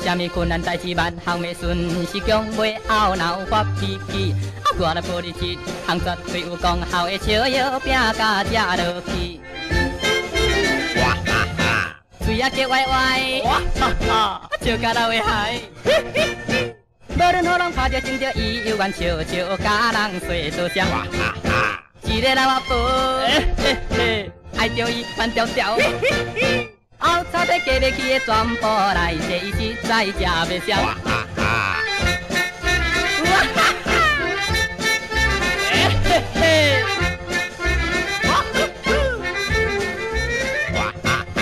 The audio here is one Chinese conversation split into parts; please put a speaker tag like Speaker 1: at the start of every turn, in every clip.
Speaker 1: 啥物困难代志万行袂顺，是强袂懊恼发脾气。我来保你一项绝对有功效的笑药饼，甲食落去。哇哈哈！嘴啊结歪歪，哇哈哈！笑甲流的海。无论何人看着见着伊，犹原笑笑甲人说多声。哇哈哈！一个人我爱着伊慢条条。后草地加袂起的全部来坐，伊实在食袂消。哇哈哈！哇哈哈！嘿嘿！哇哈哈！哇哈哈！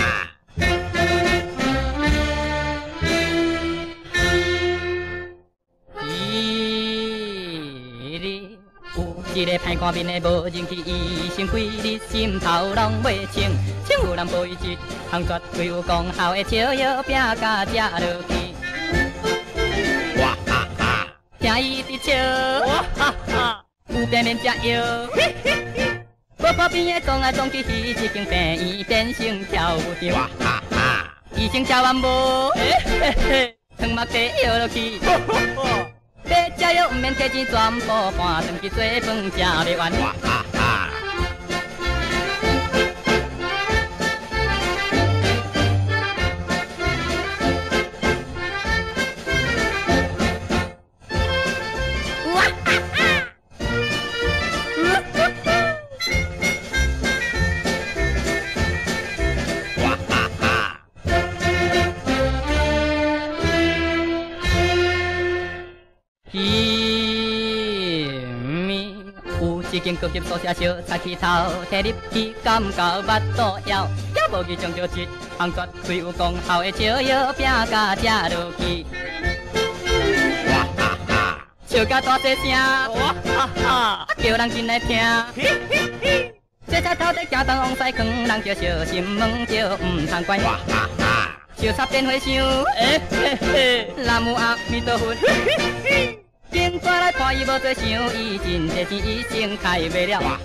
Speaker 1: 有一个歹看面的无人气，医生规日心头拢袂清。请有人保伊一项绝对有功效的笑药饼，甲食落去。哇哈哈！听伊伫笑，哇哈哈！有病免食药。婆婆边的撞来撞去，伊一间病院变成跳舞场。哇哈哈！医生吃完无？汤嘛地摇落去。要食药毋免摕钱，全部搬转去做饭，食袂完。哇哈哈！哇哈哈！哇哈哈！一间高级宿舍小菜起头，摕入去感觉腹肚枵，也无去尝着一项绝对有功效的笑药饼，甲食落去。哇哈哈！笑甲大细声，哇哈哈！叫人进来听。这菜头在行东往西扛，人叫小心问着唔通管。哇哈哈！笑插电火箱，南无阿弥陀佛。警察来看伊无做想，伊真济钱医生开袂了。